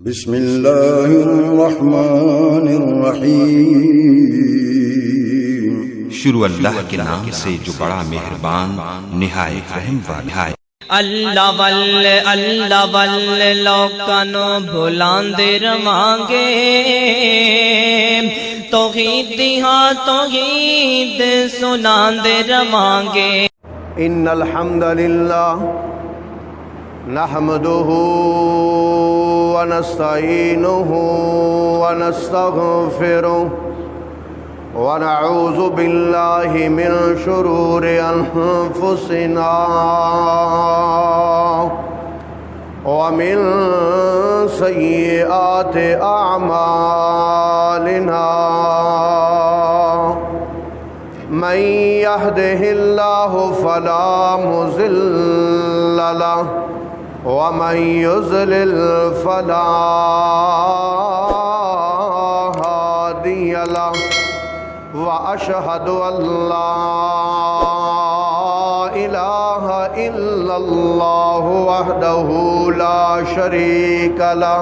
بسم اللہ الرحمن الرحیم۔ شروع اللہ کے نام سے جو بڑا مہربان نہایت رحم والا ہے۔ اللہ واللہ لوکانو بھلاندے رواںگے، توحید ہاں توحید سناندے رواںگے۔ ان الحمد للہ نحمده ونستعینه ونستغفره ونعوذ باللہ من شرور انفسنا ومن سیئات اعمالنا، من يهده الله فلا مضل له ومن يضلل فلا هادي له، وأشهد أن لا إله إلا الله وحده لا شريك له،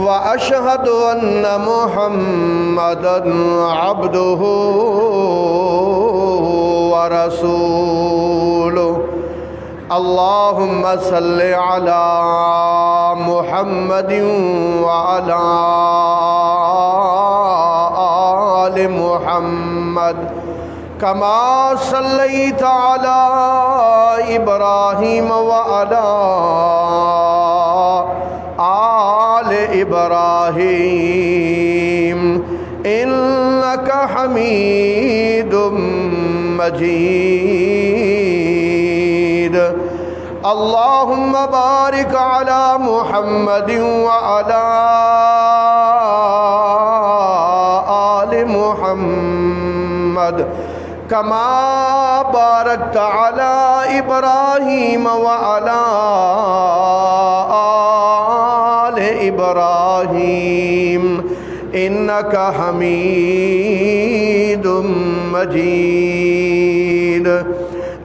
وأشهد أن محمدًا عبده ورسوله۔ اللهم صل على محمد وعلى آل محمد كما صليت على إبراهيم وعلى آل إبراهيم إنك حميد مجيد۔ اللهم بارك على محمد وعلى آل محمد كما باركت على إبراهيم وعلى آل إبراهيم إنك حميد مجيد۔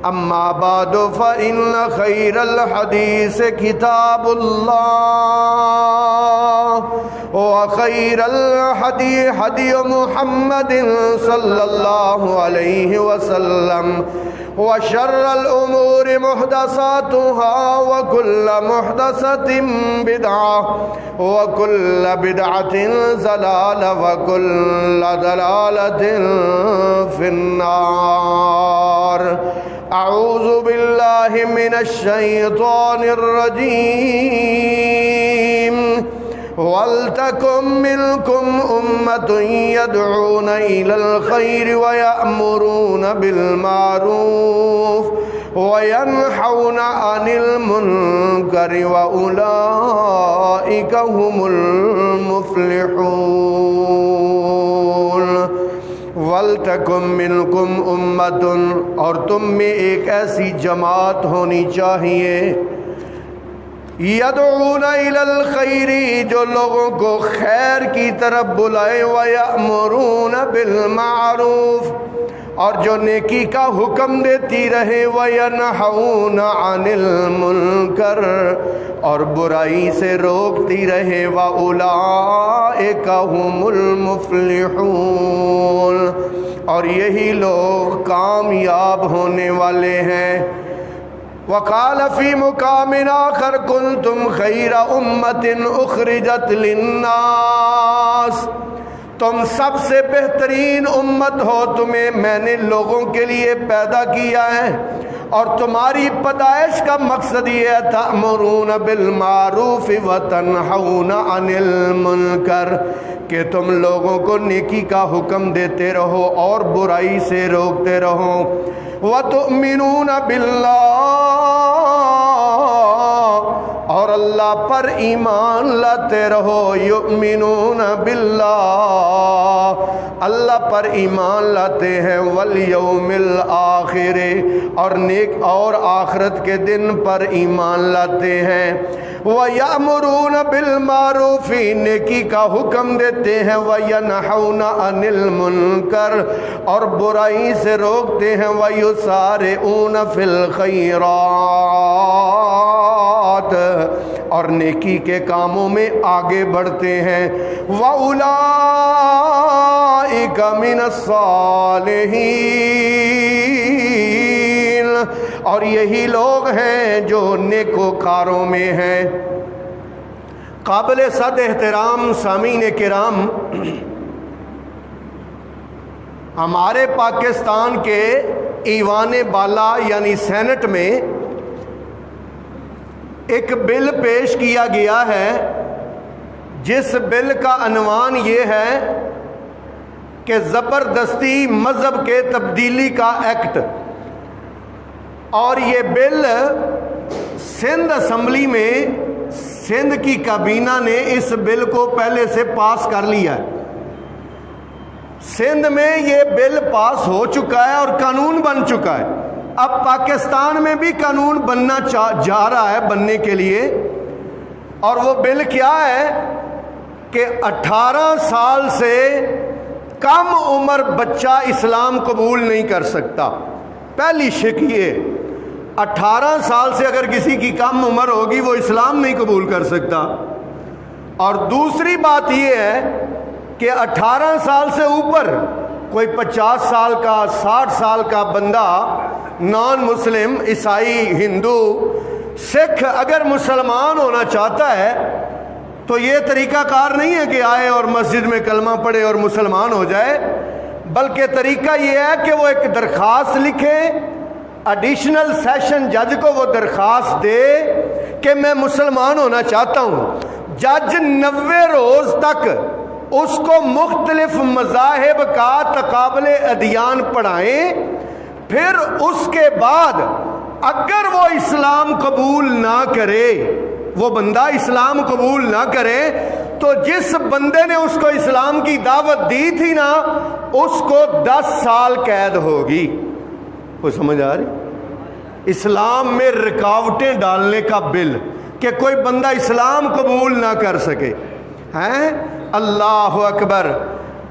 اما بعد فإن خير الحديث كتاب الله، وخير الهدي هدي محمد صلى الله عليه وسلم، وشر الأمور محدثاتها، وكل محدثة بدعة، وكل بدعة ضلالة، وكل ضلالة في النار۔ اعوذ باللہ من الشیطان الرجیم۔ وَلْتَكُن مِّنكُمْ أُمَّةٌ يَدْعُونَ إِلَى الْخَيْرِ وَيَأْمُرُونَ بِالْمَعْرُوفِ وَيَنْهَوْنَ عَنِ الْمُنكَرِ وَأُولَئِكَ هُمُ الْمُفْلِحُونَ۔ وَلْتَكُن مِّنكُمْ أُمَّةٌ، اور تم میں ایک ایسی جماعت ہونی چاہیے، یدعون الی الخیر، جو لوگوں کو خیر کی طرف بلائے، وَيَأْمُرُونَ بِالْمَعْرُوفِ، اور جو نیکی کا حکم دیتی رہے، وَيَنْهَوْنَ عَنِ الْمُنكَرِ، اور برائی سے روکتی رہے، وَأُولَئِكَ هُمُ الْمُفْلِحُونَ، اور یہی لوگ کامیاب ہونے والے ہیں۔ وقال فی مقام آخر کنتم خیر امت اخرجت للناس، تم سب سے بہترین امت ہو، تمہیں میں نے لوگوں کے لیے پیدا کیا ہے، اور تمہاری پیدائش کا مقصد یہ ہے تأمرون بالمعروف وتنہون عن المنکر، کہ تم لوگوں کو نیکی کا حکم دیتے رہو اور برائی سے روکتے رہو۔ وَتُؤْمِنُونَ بِاللَّهِ، اور اللہ پر ایمان لاتے رہو۔ یؤمنون باللہ، اللہ پر ایمان لاتے ہیں۔ والیوم الآخر، اور نیک اور آخرت کے دن پر ایمان لاتے ہیں۔ وَيَأْمُرُونَ بِالْمَعْرُوفِ، نیکی کا حکم دیتے ہیں۔ وَيَنْهَوْنَ عَنِ الْمُنكَرِ، اور برائی سے روکتے ہیں۔ وَيُسَارِعُونَ فِي الْخَيْرَاتِ، اور نیکی کے کاموں میں آگے بڑھتے ہیں. وَأُولَٰئِكَ مِنَ الصَّالِحِينَ، اور یہی لوگ ہیں جو نیکوکاروں میں ہیں. قابل صد احترام سامعین کرام، ہمارے پاکستان کے ایوان بالا یعنی سینٹ میں ایک بل پیش کیا گیا ہے جس بل کا عنوان یہ ہے کہ زبردستی مذہب کے تبدیلی کا ایکٹ. اور یہ بل سندھ اسمبلی میں سندھ کی کابینہ نے اس بل کو پہلے سے پاس کر لیا ہے. سندھ میں یہ بل پاس ہو چکا ہے اور قانون بن چکا ہے. اب پاکستان میں بھی قانون بننا جا رہا ہے بننے کے لیے. اور وہ بل کیا ہے کہ 18 سال سے کم عمر بچہ اسلام قبول نہیں کر سکتا. پہلی شک یہ 18 سال سے اگر کسی کی کم عمر ہوگی وہ اسلام نہیں قبول کر سکتا. اور دوسری بات یہ ہے کہ 18 سال سے اوپر کوئی 50 سال کا 60 سال کا بندہ نان مسلم عیسائی ہندو سکھ اگر مسلمان ہونا چاہتا ہے تو یہ طریقہ کار نہیں ہے کہ آئے اور مسجد میں کلمہ پڑھے اور مسلمان ہو جائے، بلکہ طریقہ یہ ہے کہ وہ ایک درخواست لکھے، ایڈیشنل سیشن جج کو وہ درخواست دے کہ میں مسلمان ہونا چاہتا ہوں. جج 90 روز تک اس کو مختلف مذاہب کا تقابل ادیان پڑھائیں. پھر اس کے بعد اگر وہ اسلام قبول نہ کرے، وہ بندہ اسلام قبول نہ کرے، تو جس بندے نے اس کو اسلام کی دعوت دی تھی نا اس کو 10 سال قید ہوگی. کوئی سمجھ آ رہی؟ اسلام میں رکاوٹیں ڈالنے کا بل کہ کوئی بندہ اسلام قبول نہ کر سکے ہیں. اللہ اکبر.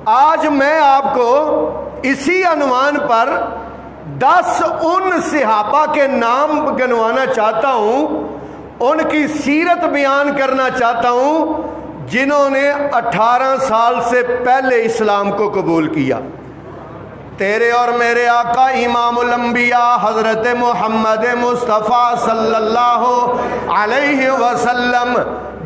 آج میں آپ کو اسی عنوان پر 10 ان صحابہ کے نام گنوانا چاہتا ہوں، ان کی سیرت بیان کرنا چاہتا ہوں جنہوں نے 18 سال سے پہلے اسلام کو قبول کیا. تیرے اور میرے آقا امام الانبیاء حضرت محمد مصطفیٰ صلی اللہ علیہ وسلم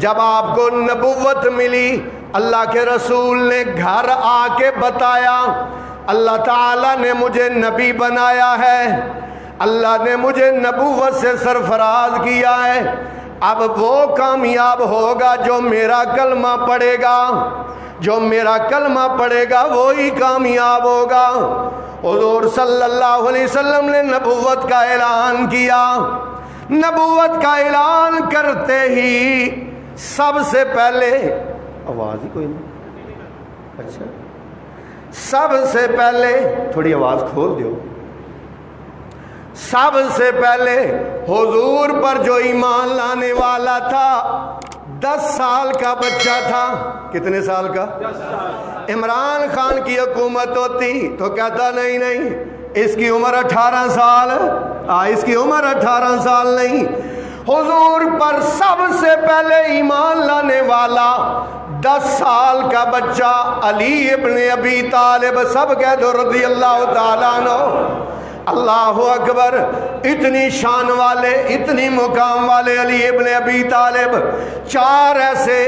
جب آپ کو نبوت ملی، اللہ کے رسول نے گھر آ کے بتایا اللہ تعالیٰ نے مجھے نبی بنایا ہے، اللہ نے مجھے نبوت سے سرفراز کیا ہے. اب وہ کامیاب ہوگا جو میرا کلمہ پڑھے گا، جو میرا کلمہ پڑھے گا وہی کامیاب ہوگا. حضور صلی اللہ علیہ وسلم نے نبوت کا اعلان کیا. نبوت کا اعلان کرتے ہی سب سے پہلے آواز ہی کوئی نہیں، اچھا سب سے پہلے تھوڑی آواز کھول دیو. سب سے پہلے حضور پر جو ایمان لانے والا تھا 10 سال کا بچہ تھا. کتنے سال کا؟ 10 سال. عمران خان کی حکومت ہوتی تو کہتا نہیں اس کی عمر 18 سال، اس کی عمر 18 سال نہیں. حضور پر سب سے پہلے ایمان لانے والا 10 سال کا بچہ علی ابن ابی طالب. سب کہہ دو رضی اللہ تعالیٰ عنہ. اللہ اکبر. اتنی شان والے، اتنی مقام والے علی ابن ابی طالب. 4 ایسے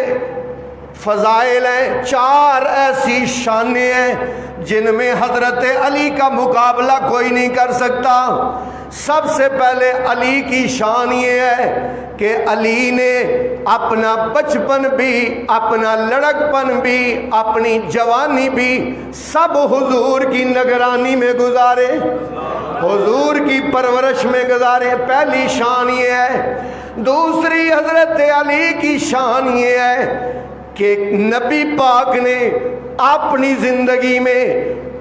فضائل ہیں، 4 ایسی شانیں ہیں جن میں حضرت علی کا مقابلہ کوئی نہیں کر سکتا. سب سے پہلے علی کی شان یہ ہے کہ علی نے اپنا بچپن بھی، اپنا لڑکپن بھی، اپنی جوانی بھی سب حضور کی نگرانی میں گزارے، حضور کی پرورش میں گزارے. پہلی شان یہ ہے. دوسری حضرت علی کی شان یہ ہے کہ نبی پاک نے اپنی زندگی میں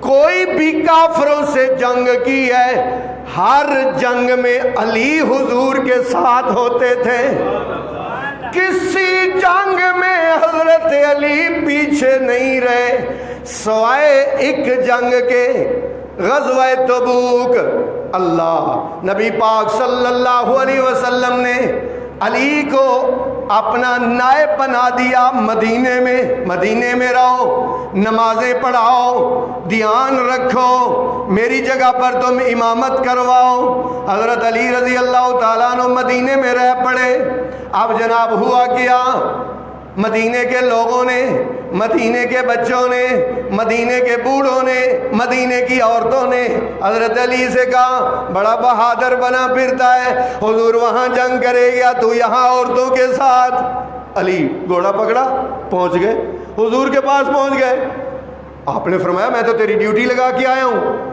کوئی بھی کافروں سے جنگ کی ہے، ہر جنگ میں علی حضور کے ساتھ ہوتے تھے. کسی جنگ میں حضرت علی پیچھے نہیں رہے سوائے ایک جنگ کے، غزوہ تبوک. اللہ نبی پاک صلی اللہ علیہ وسلم نے علی کو اپنا نائب بنا دیا مدینے میں رہو، نمازیں پڑھاؤ، دھیان رکھو، میری جگہ پر تم امامت کرواؤ۔ حضرت علی رضی اللہ تعالیٰ عنہ مدینے میں رہ پڑے۔ اب جناب ہوا کیا، مدینے کے لوگوں نے، مدینے کے بچوں نے، مدینے کے بوڑھوں نے، مدینے کی عورتوں نے حضرت علی سے کہا بڑا بہادر بنا پھرتا ہے، حضور وہاں جنگ کرے گا، تو یہاں عورتوں کے ساتھ۔ علی گھوڑا پکڑا، پہنچ گئے، حضور کے پاس پہنچ گئے۔ آپ نے فرمایا میں تو تیری ڈیوٹی لگا کے آیا ہوں۔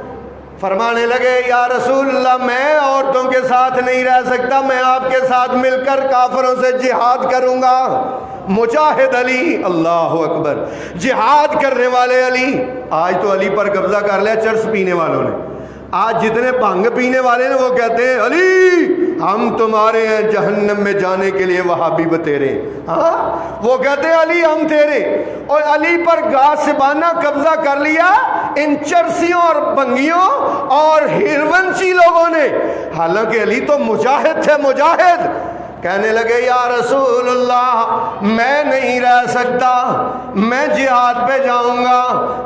فرمانے لگے یا رسول اللہ میں عورتوں کے ساتھ نہیں رہ سکتا، میں آپ کے ساتھ مل کر کافروں سے جہاد کروں گا۔ مجاہد علی، اللہ اکبر، جہاد کرنے والے علی۔ آج تو علی پر قبضہ کر لیا چرس پینے والوں نے۔ آج جتنے بھنگ پینے والے نے وہ کہتے ہیں علی ہم تمہارے ہیں، جہنم میں جانے کے لیے وہابی بتیرے۔ ہاں وہ کہتے ہیں علی ہم تیرے، اور علی پر غاصبانہ قبضہ کر لیا ان چرسیوں اور بنگیوں اور ہیرونچی لوگوں نے، حالانکہ علی تو مجاہد تھے، مجاہد۔ کہنے لگے یا رسول اللہ میں نہیں رہ سکتا، میں جہاد پہ جاؤں گا۔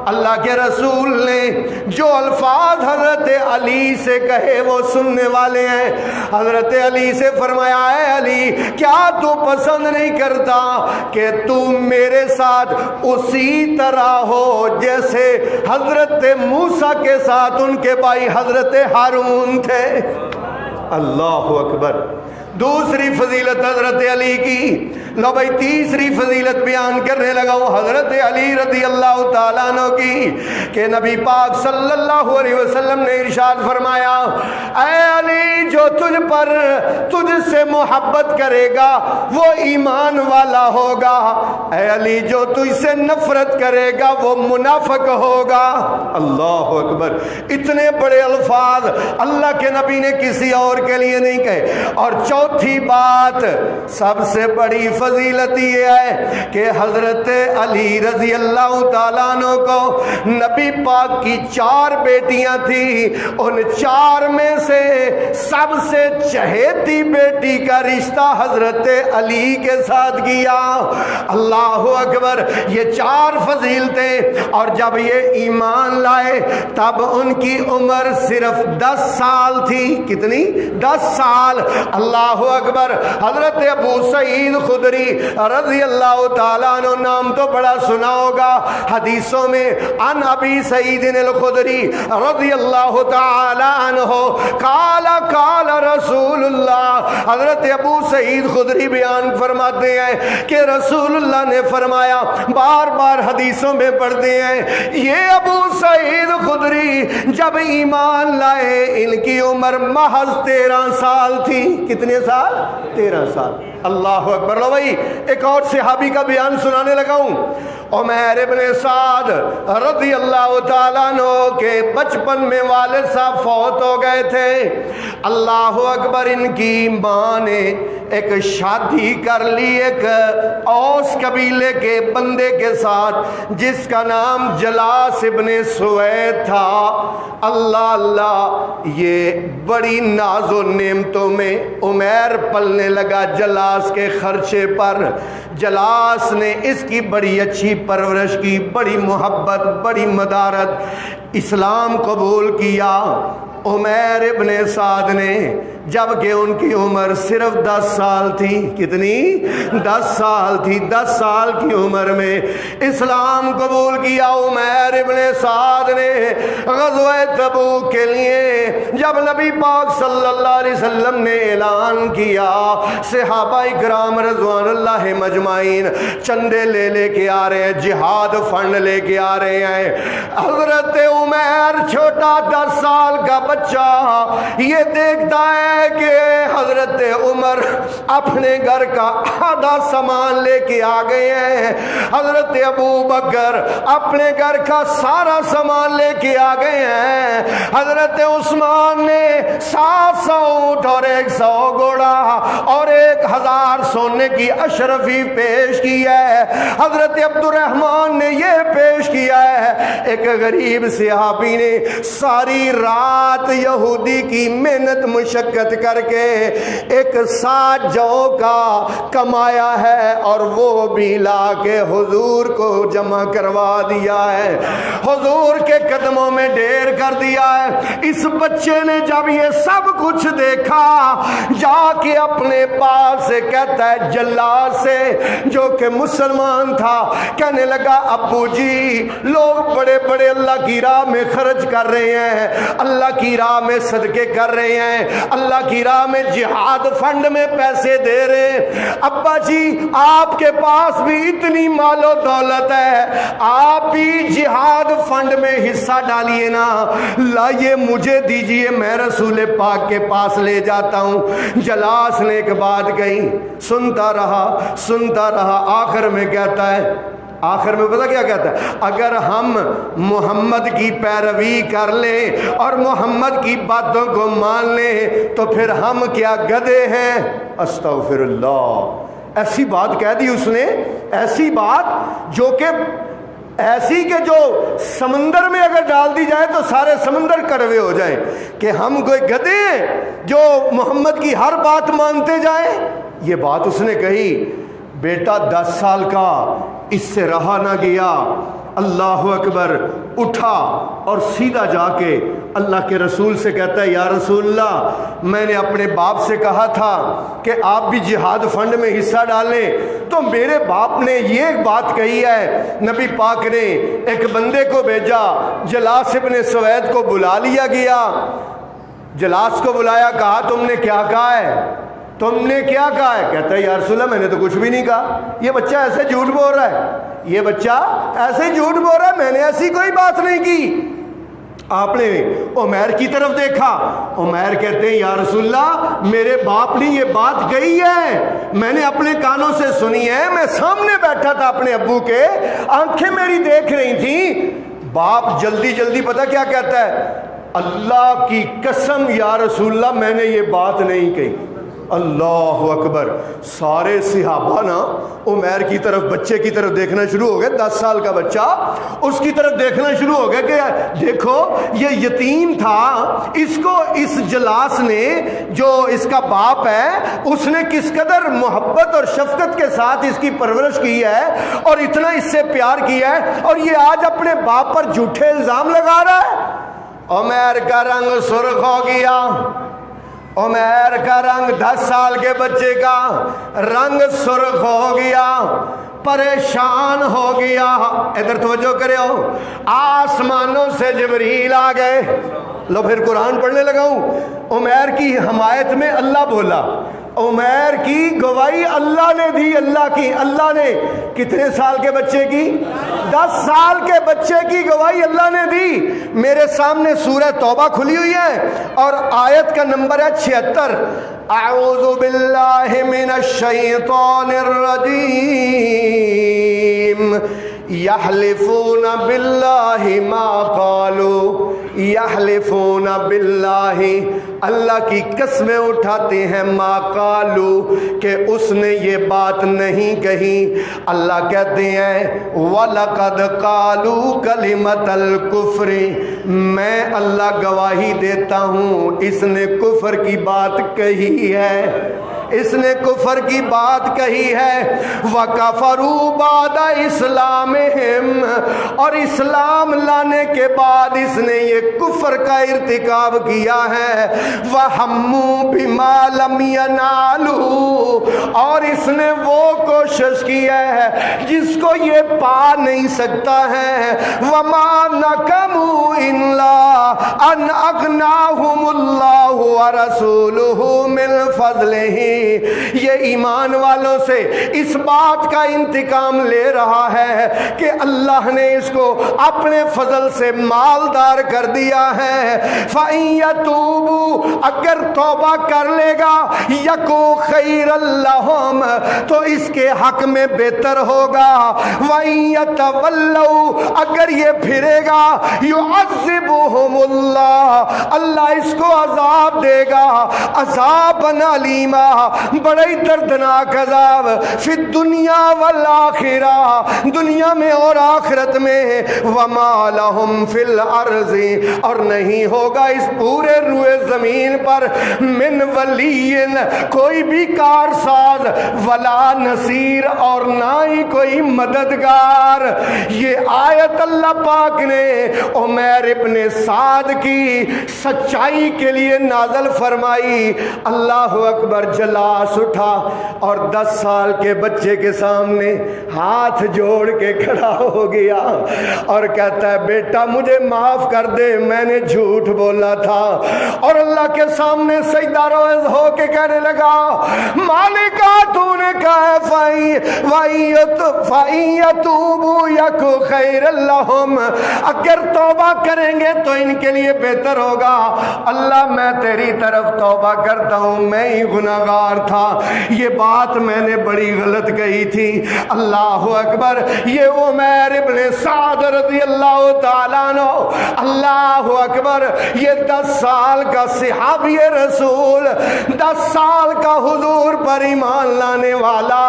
اللہ کے رسول نے جو الفاظ حضرت علی سے کہے وہ سننے والے ہیں۔ حضرت علی سے فرمایا اے علی کیا تو پسند نہیں کرتا کہ تو میرے ساتھ اسی طرح ہو جیسے حضرت موسیٰ کے ساتھ ان کے بھائی حضرت ہارون تھے؟ اللہ اکبر۔ دوسری فضیلت حضرت علی کی، لو بھائی تیسری فضیلت بیان کرنے لگا وہ حضرت علی رضی اللہ تعالیٰ عنہ کی، کہ نبی پاک صلی اللہ علیہ وسلم نے ارشاد فرمایا اے علی جو تجھ سے محبت کرے گا وہ ایمان والا ہوگا، اے علی جو تجھ سے نفرت کرے گا وہ منافق ہوگا۔ اللہ اکبر، اتنے بڑے الفاظ اللہ کے نبی نے کسی اور کے لیے نہیں کہے۔ اور چوتھی بات، سب سے بڑی فضیلت یہ ہے کہ حضرت علی رضی اللہ تعالیٰ عنہ کو نبی پاک کی 4 بیٹیاں تھیں، ان 4 میں سے سب سے چہیتی بیٹی کا رشتہ حضرت علی کے ساتھ کیا۔ اللہ اکبر، یہ 4 فضیلتیں، اور جب یہ ایمان لائے تب ان کی عمر صرف 10 سال تھی۔ کتنی؟ 10 سال۔ اللہ اکبر۔ حضرت ابو سعید خدری رضی اللہ تعالیٰ عنہ، نام تو بڑا سنا ہوگا حدیثوں میں، عن ابی سعید الخدری رضی اللہ تعالیٰ عنہ قال قال رسول اللہ، حضرت ابو سعید خدری بیان فرماتے ہیں کہ رسول اللہ نے فرمایا، بار بار حدیثوں میں پڑھتے ہیں یہ ابو سعید خدری جب ایمان لائے ان کی عمر محض 13 سال تھی۔ کتنے سال؟ 13 سال۔ اللہ اکبر۔ لو بھائی ایک اور صحابی کا بیان سنانے لگا ہوں، عمیر ابن سعد رضی اللہ تعالیٰ عنہ کے بچپن میں والد صاحب فوت ہو گئے تھے۔ اللہ اکبر، ان کی ماں نے ایک شادی کر لی ایک اوس قبیلے کے بندے کے ساتھ جس کا نام جلاس ابن سوید تھا۔ اللہ اللہ، یہ بڑی ناز و نعمتوں میں عمیر پلنے لگا جلاس کے خرچے پر۔ جلاس نے اس کی بڑی اچھی پرورش کی، بڑی محبت، بڑی مدارت، اسلام قبول کیا۔ عمیر ابن سعد نے جبکہ ان کی عمر صرف 10 سال تھی۔ کتنی؟ 10 سال تھی۔ 10 سال کی عمر میں اسلام قبول کیا۔ عمیر ابن سعد نے غزوہ تبوک کے لیے جب نبی پاک صلی اللہ علیہ وسلم نے اعلان کیا، صحابہ کرام رضوان اللہ مجمعین چندے لے کے آ رہے ہیں، جہاد فنڈ لے کے آ رہے ہیں۔ حضرت عمیر چھوٹا 10 سال کا بچہ یہ دیکھتا ہے کہ حضرت عمر اپنے گھر کا آدھا سامان لے کے آ گئے ہیں، حضرت ابو بکر اپنے گھر کا سارا سامان لے کے آ گئے ہیں، حضرت عثمان نے 700 اونٹ اور 100 گھوڑا اور 1000 سونے کی اشرفی پیش کی ہے، حضرت عبد الرحمن نے یہ پیش کیا ہے۔ ایک غریب صحابی نے ساری رات یہودی کی محنت مشقت برکت کر کے ایک 7 جو کا کمایا ہے اور وہ بھی لا کے حضور کو جمع کروا دیا ہے, حضور کے قدموں میں ڈھیر کر دیا ہے. اس بچے نے جب یہ سب کچھ دیکھا جا کے اپنے باپ سے کہتا ہے, جلاد سے جو کہ مسلمان تھا, کہنے لگا ابو جی لوگ بڑے بڑے اللہ کی راہ میں خرچ کر رہے ہیں, اللہ کی راہ میں صدقے کر رہے ہیں, اللہ کی راہ میں جہاد فنڈ میں پیسے دے رہے ہیں, ابا جی آپ کے پاس بھی اتنی مال و دولت ہے, آپ بھی جہاد فنڈ میں حصہ ڈالیے نا, لائیے مجھے دیجئے میں رسول پاک کے پاس لے جاتا ہوں. جلاس نے ایک بات کہی, سنتا رہا, آخر میں کہتا ہے, آخر میں پتہ کیا کہتا ہے, اگر ہم محمد کی پیروی کر لیں اور محمد کی باتوں کو مان لیں تو پھر ہم کیا گدھے ہیں. استغفر اللہ, ایسی بات کہہ دی اس نے, ایسی بات جو کہ ایسی کہ جو سمندر میں اگر ڈال دی جائے تو سارے سمندر کڑوے ہو جائیں, کہ ہم کوئی گدھے ہیں جو محمد کی ہر بات مانتے جائیں. یہ بات اس نے کہی. بیٹا 10 سال کا, اس سے رہا نہ گیا, اللہ اکبر, اٹھا اور سیدھا جا کے اللہ کے رسول سے کہتا ہے, یا رسول اللہ میں نے اپنے باپ سے کہا تھا کہ آپ بھی جہاد فنڈ میں حصہ ڈالیں, تو میرے باپ نے یہ بات کہی ہے. نبی پاک نے ایک بندے کو بھیجا, جلاس ابن سوید کو بلا لیا گیا. جلاس کو بلایا, کہا تم نے کیا کہا ہے, تم نے کیا کہا ہے؟ کہتا ہے یا رسول اللہ میں نے تو کچھ بھی نہیں کہا, یہ بچہ ایسے جھوٹ بول رہا ہے, یہ بچہ ایسے جھوٹ بول رہا ہے, میں نے ایسی کوئی بات نہیں کی. آپ نے عمیر کی طرف دیکھا, عمیر کہتے ہیں یا رسول اللہ میرے باپ نے یہ بات کہی ہے, میں نے اپنے کانوں سے سنی ہے, میں سامنے بیٹھا تھا اپنے ابو کے, آنکھیں میری دیکھ رہی تھیں. باپ جلدی جلدی پتہ کیا کہتا ہے, اللہ کی قسم یا رسول اللہ میں نے یہ بات نہیں کہی. اللہ اکبر. سارے صحابہ نا عمیر کی طرف, بچے کی طرف دیکھنا شروع ہو گئے. 10 سال کا بچہ, اس کی طرف دیکھنا شروع ہو گیا کہ دیکھو یہ یتیم تھا, اس کو اس جلاس نے جو اس کا باپ ہے اس نے کس قدر محبت اور شفقت کے ساتھ اس کی پرورش کی ہے اور اتنا اس سے پیار کیا ہے, اور یہ آج اپنے باپ پر جھوٹے الزام لگا رہا ہے. عمیر کا رنگ سرخ ہو گیا. عمیر کا رنگ 10 سال کے بچے کا رنگ سرخ ہو گیا, پریشان ہو گیا. ادھر توجہ کرے ہو, آسمانوں سے جبریل آ گئے. لو پھر قرآن پڑھنے لگا ہوں. عمیر کی حمایت میں اللہ بولا, عمیر کی گواہی اللہ نے دی. اللہ نے کتنے سال کے بچے کی, 10 سال کے بچے کی گواہی اللہ نے دی. میرے سامنے سورہ توبہ کھلی ہوئی ہے اور آیت کا نمبر ہے 76. اعوذ باللہ من الشیطان الرجیم. یحلفون باللہ ما قالوا, یحلفون باللہ, اللہ کی قسمیں اٹھاتے ہیں, ما قالوا, کہ اس نے یہ بات نہیں کہی. اللہ کہتے ہیں وَلَقَدْ قَالُوا كَلِمَةَ الْكُفْرِ, میں اللہ گواہی دیتا ہوں اس نے کفر کی بات کہی ہے, اس نے کفر کی بات کہی ہے. وَكَفَرُوا بَعْدَ إِسْلَامِهِمْ, اور اسلام لانے کے بعد اس نے یہ کفر کا ارتکاب کیا ہے. وَهَمُّوا بِمَا لَمْ يَنَالُوا, اور اس نے وہ کوشش کی ہے جس کو یہ پا نہیں سکتا ہے. وَمَا نَقَمُوا إِلَّا أَنْ أَغْنَاهُمُ اللَّهُ وَرَسُولُهُ مِنْ فَضْلِهِ, یہ ایمان والوں سے اس بات کا انتقام لے رہا ہے کہ اللہ نے اس کو اپنے فضل سے مالدار کر دیا ہے. فَإِن يَتُوبُوا, اگر توبہ کر لے گا, یَکُو خَيْرًا لَهُمْ, تو اس کے حق میں بہتر ہوگا. وَإِن يَتَوَلَّوْا, اگر یہ پھرے گا, يُعَذِّبُهُمُ اللَّهُ, اللہ اس کو عذاب دے گا, عذابًا علیما, بڑا ہی دردناک عذاب فی الدنیا والآخرہ، دنیا میں اور آخرت میں، وما لہم فی الارض، اور نہیں ہوگا اس پورے روئے زمین پر من ولی، کوئی بھی کارساز، ولا نصیر، اور نہ ہی کوئی مددگار۔ یہ آیت اللہ پاک نے عمیر ابن سعد کی سچائی کے لیے نازل فرمائی۔ اللہ اکبر، جلاس اٹھا اور 10 سال کے بچے کے سامنے ہاتھ جوڑ کے کھڑا ہو گیا اور کہتا ہے بیٹا مجھے معاف کر دے، میں نے جھوٹ بولا تھا۔ اور اللہ کے سامنے سجدہ روز ہو کے کہنے لگا مالکا تو نے کہا فَإِيَتُوبُوا يَكُ خَيْرًا لَهُمْ، اگر توبہ کریں گے تو ان کے لیے بہتر ہوگا۔ اللہ میں تیری طرف توبہ کرتا ہوں، میں ہی گناہگار تھا، یہ بات میں نے بڑی غلط کہی تھی۔ اللہ اکبر، یہ عمیر ابن سعد رضی اللہ تعالیٰ عنہ، اللہ اکبر، یہ 10 سال کا صحابی رسول، 10 سال کا حضور پر ایمان لانے والا۔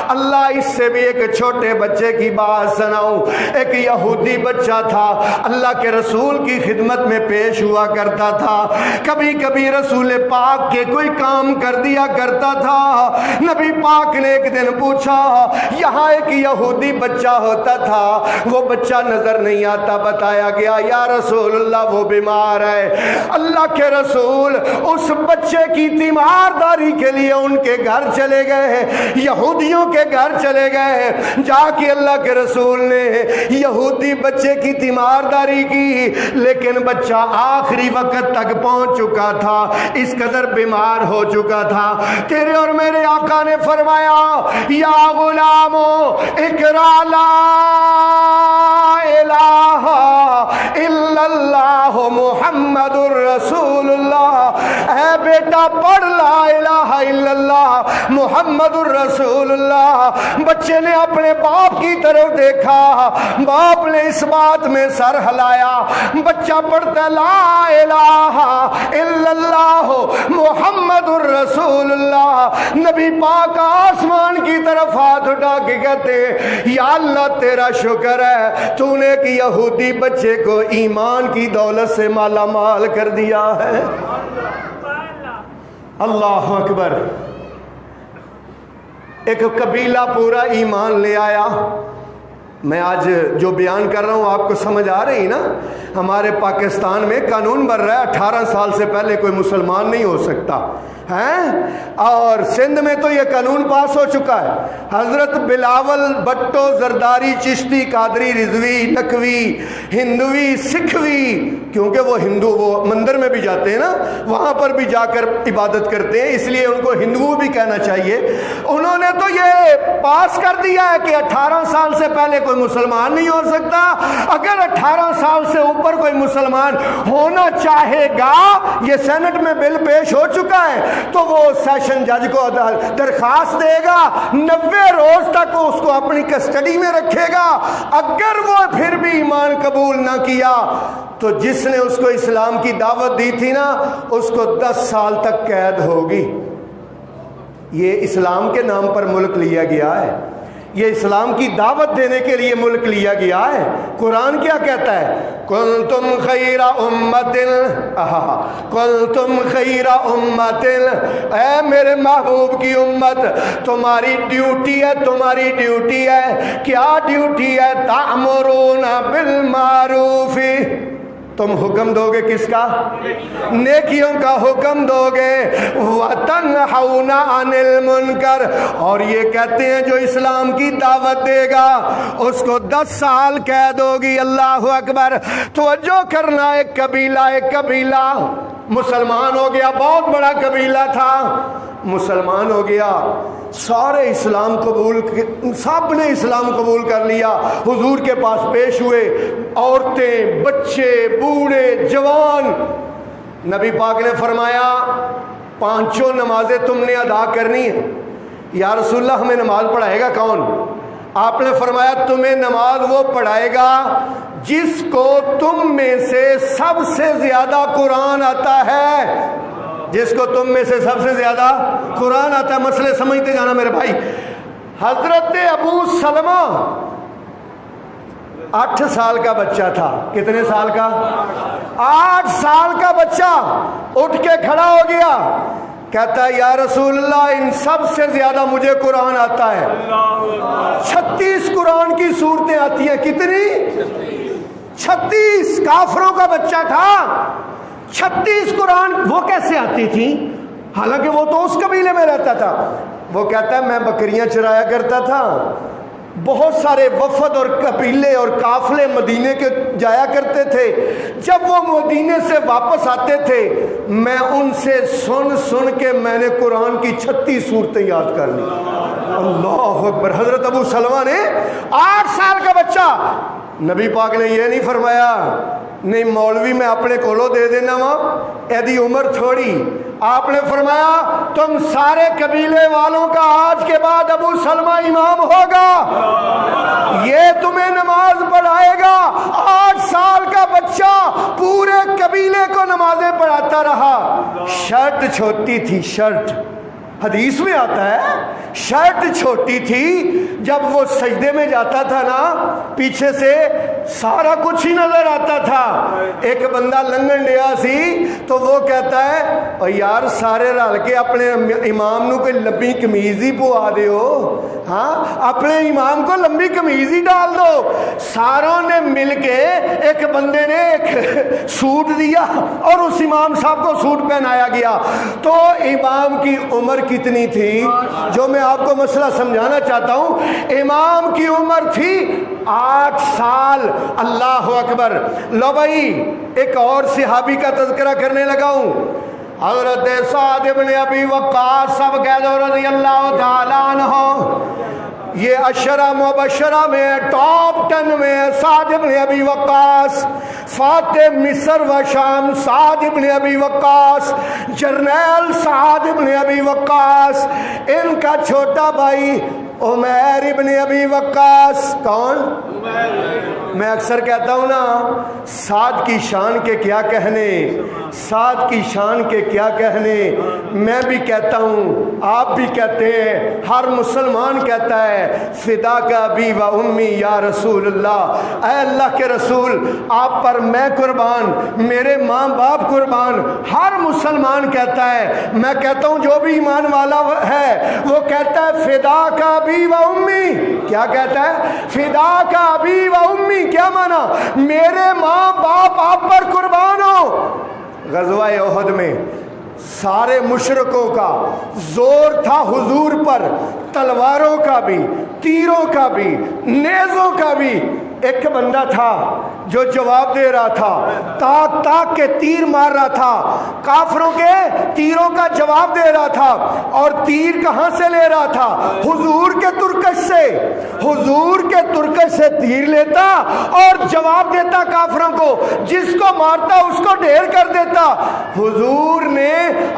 اللہ اس سے بھی ایک چھوٹے بچے کی بات سناؤں۔ ایک یہودی بچہ تھا، اللہ کے رسول کی خدمت میں پیش ہوا کرتا تھا، کبھی کبھی رسول پاک کے کوئی کام کر دیا کرتا تھا۔ نبی پاک نے ایک دن پوچھا، یہاں ایک یہودی بچہ ہوتا تھا، وہ بچہ نظر نہیں آتا، بتایا گیا یا رسول اللہ وہ بیمار ہے۔ اللہ کے رسول اس بچے کی تیمارداری کے لیے ان کے گھر چلے گئے، یہودیوں کے گھر چلے گئے، جا کے اللہ کے رسول نے یہودی بچے کی تیمارداری کی، لیکن بچہ آخری وقت تک پہنچ چکا تھا، اس قدر بیمار ہو چکا تھا۔ تیرے اور میرے آقا نے فرمایا یا غلامو اقرا لا الہ الا اللہ محمد الرسول اللہ، اے بیٹا پڑھ لا الہ الا اللہ محمد الرسول اللہ۔ بچے نے اپنے باپ کی طرف دیکھا، باپ نے اس بات میں سر ہلایا، بچہ پڑھتا لا الہ الا اللہ محمد الرسول اللہ۔ نبی پاک آسمان کی طرف ہاتھ اٹھا کے کہتے یا اللہ تیرا شکر ہے تو نے ایک یہودی بچے کو ایمان کی دولت سے مالا مال کر دیا ہے۔ اللہ اکبر، ایک قبیلہ پورا ایمان لے آیا۔ میں آج جو بیان کر رہا ہوں آپ کو سمجھ آ رہی نا؟ ہمارے پاکستان میں قانون بن رہا ہے 18 سال سے پہلے کوئی مسلمان نہیں ہو سکتا ہے، اور سندھ میں تو یہ قانون پاس ہو چکا ہے۔ حضرت بلاول بھٹو زرداری چشتی قادری رضوی نقوی ہندوی سکھوی، کیونکہ وہ ہندو وہ مندر میں بھی جاتے ہیں نا، وہاں پر بھی جا کر عبادت کرتے ہیں، اس لیے ان کو ہندو بھی کہنا چاہیے۔ انہوں نے تو یہ پاس کر دیا ہے کہ 18 سال سے پہلے کوئی مسلمان نہیں ہو سکتا۔ اگر 18 سال سے اوپر کوئی مسلمان ہونا چاہے گا، یہ سینٹ میں بل پیش ہو چکا ہے، تو وہ سیشن جج کو درخواست دے گا، 90 روز تک اس کو اپنی کسٹڈی میں رکھے گا۔ اگر وہ پھر بھی ایمان قبول نہ کیا تو جس نے اس کو اسلام کی دعوت دی تھی نا، اس کو 10 سال تک قید ہوگی۔ یہ اسلام کے نام پر ملک لیا گیا ہے، یہ اسلام کی دعوت دینے کے لیے ملک لیا گیا ہے۔ قرآن کیا کہتا ہے؟ کنتم خیر امت، کنتم خیر امت، اے میرے محبوب کی امت، تمہاری ڈیوٹی ہے، تمہاری ڈیوٹی ہے، کیا ڈیوٹی ہے؟ تأمرون بالمعروف، تم حکم دو گے کس کا؟ نیکیوں کا حکم دو گے، وَتَنْحَوْنَ عَنِ الْمُنْكَرِ، اور یہ کہتے ہیں جو اسلام کی دعوت دے گا اس کو 10 سال قید ہوگی۔ اللہ اکبر، توجہ کرنا، ایک قبیلہ مسلمان ہو گیا، بہت بڑا قبیلہ تھا، مسلمان ہو گیا، سارے اسلام قبول، سب نے اسلام قبول کر لیا، حضور کے پاس پیش ہوئے، عورتیں، بچے، بوڑھے، جوان۔ نبی پاک نے فرمایا 5 نمازیں تم نے ادا کرنی ہیں۔ یا رسول اللہ ہمیں نماز پڑھائے گا کون؟ آپ نے فرمایا تمہیں نماز وہ پڑھائے گا جس کو تم میں سے سب سے زیادہ قرآن آتا ہے۔ جس کو تم میں سے سب سے زیادہ قرآن آتا ہے. مسئلے سمجھتے جانا میرے بھائی. حضرت ابو سلمہ 8 سال کا بچہ تھا. کتنے سال کا؟ 8 سال کا بچہ اٹھ کے کھڑا ہو گیا, کہتا ہے یا رسول اللہ ان سب سے زیادہ مجھے قرآن آتا ہے. 36 قرآن کی صورتیں آتی ہیں. کتنی؟ 36. کافروں کا بچہ تھا. 36 قرآن وہ کیسے آتی تھی؟ حالانکہ وہ تو اس قبیلے میں رہتا تھا. وہ کہتا ہے میں بکریاں چرایا کرتا تھا, بہت سارے وفد اور قبیلے اور قافلے مدینے کے جایا کرتے تھے. جب وہ مدینے سے واپس آتے تھے میں ان سے سن سن کے میں نے قرآن کی 36 صورتیں یاد کر لی. اللہ اکبر. حضرت ابو سلمہ نے 8 سال کا بچہ. نبی پاک نے یہ نہیں فرمایا نہیں مولوی میں اپنے کولو دے دینا وہاں ایدی عمر تھوڑی. آپ نے فرمایا تم سارے قبیلے والوں کا آج کے بعد ابو سلمہ امام ہوگا, یہ تمہیں نماز پڑھائے گا. 8 سال کا بچہ پورے قبیلے کو نمازیں پڑھاتا رہا. شرٹ چھوٹی تھی, شرٹ حدیث میں آتا ہے شرٹ چھوٹی تھی. جب وہ سجدے میں جاتا تھا نا پیچھے سے سارا کچھ ہی نظر آتا تھا. ایک بندہ لنگن ڈیا سی تو وہ کہتا ہے اور یار سارے رل کے اپنے امام نو کوئی لمبی قمیض ہی پوا دیو, ہاں اپنے امام کو لمبی قمیض ہی ڈال دو. ساروں نے مل کے ایک بندے نے ایک سوٹ دیا اور اس امام صاحب کو سوٹ پہنایا گیا. تو امام کی عمر کتنی تھی؟ جو میں آپ کو مسئلہ سمجھانا چاہتا ہوں, امام کی عمر تھی 8 سال. اللہ اکبر. لو بھائی ایک اور صحابی کا تذکرہ کرنے لگا ہوں. حضرت سعد بن ابی وقاص سب کہہ دو رضی اللہ تعالیٰ عنہ. یہ عشرہ مبشرہ میں ٹاپ 10 میں سعد بن ابی وقاص, فاتح مصر و شام سعد بن ابی وقاص, جرنیل سعد بن ابی وقاص. ان کا چھوٹا بھائی عمیر ابن ابی وقاص. کون؟ میں اکثر کہتا ہوں نا سعد کی شان کے کیا کہنے, سعد کی شان کے کیا کہنے. میں بھی کہتا ہوں, آپ بھی کہتے ہیں, ہر مسلمان کہتا ہے فدا کا ابی و امی یا رسول اللہ. اے اللہ کے رسول آپ پر میں قربان, میرے ماں باپ قربان. ہر مسلمان کہتا ہے. میں کہتا ہوں جو بھی ایمان والا ہے وہ کہتا ہے فدا کا ابی و امی. کیا کہتا ہے؟ فدا کا ابی و امی. کیا مانا؟ میرے ماں باپ آپ پر قربان ہو. غزوہ احد میں سارے مشرکوں کا زور تھا حضور پر, تلواروں کا بھی, تیروں کا بھی, نیزوں کا بھی. ایک بندہ تھا جو جواب دے رہا تھا, تاک تاک کے تیر مار رہا تھا, کافروں کے تیروں کا جواب دے رہا تھا. اور تیر کہاں سے لے رہا تھا؟ حضور کے ترکش سے. حضور کے ترکش سے تیر لیتا اور جواب دیتا کافروں کو, جس کو مارتا اس کو ڈھیر کر دیتا. حضور نے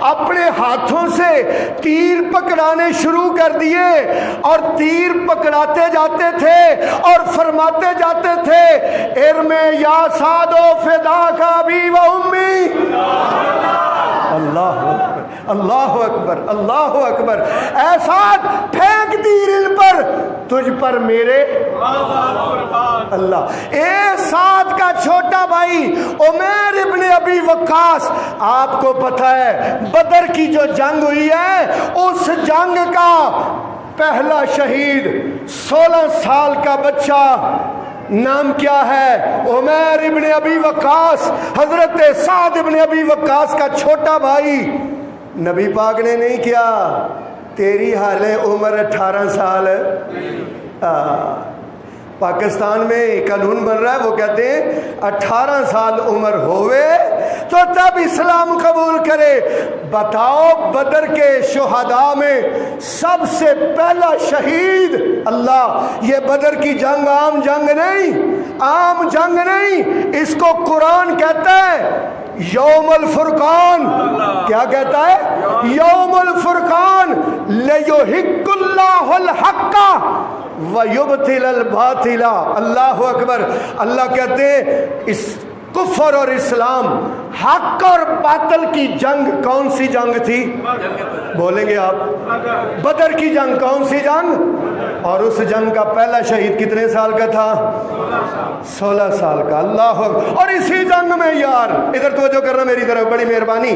اپنے ہاتھوں سے تیر پکڑانے شروع کر دیے اور تیر پکڑاتے جاتے تھے اور فرماتے جاتے تھے ارمے یا سادو فدا کا ابی و امی. اللہ اکبر, اللہ اکبر, اللہ اکبر. اے سعد پھینک تیر ان پر, تجھ پر میرے اللہ. اے سعد کا چھوٹا بھائی عمیر ابن ابی وقاص, آپ کو پتہ ہے بدر کی جو جنگ ہوئی ہے اس جنگ کا پہلا شہید 16 سال کا بچہ, نام کیا ہے؟ عمیر ابن ابی وقاص, حضرت سعد ابن ابی وقاص کا چھوٹا بھائی. نبی پاک نے نہیں کیا تیری حال عمر 18 سال. پاکستان میں قانون بن رہا ہے, وہ کہتے ہیں 18 سال عمر ہوئے تو تب اسلام قبول کرے. بتاؤ بدر کے شہداء میں سب سے پہلا شہید اللہ. یہ بدر کی جنگ عام جنگ نہیں, عام جنگ نہیں, اس کو قرآن کہتا ہے یوم الفرقان. کیا کہتا ہے؟ یوم الفرقان. لیحق اللہ الحق ویبطل الباطل. اللہ اکبر. اللہ کہتے ہیں اس کفر اور اسلام حق اور باطل کی جنگ کون سی جنگ تھی؟ بولیں گے آپ؟ بدر کی جنگ. کون سی جنگ؟ اور اس جنگ کا پہلا شہید کتنے سال کا تھا؟ 16 سال کا. اللہ اکبر. اور اسی جنگ میں یار ادھر توجہ کرنا میری طرف، بڑی مہربانی،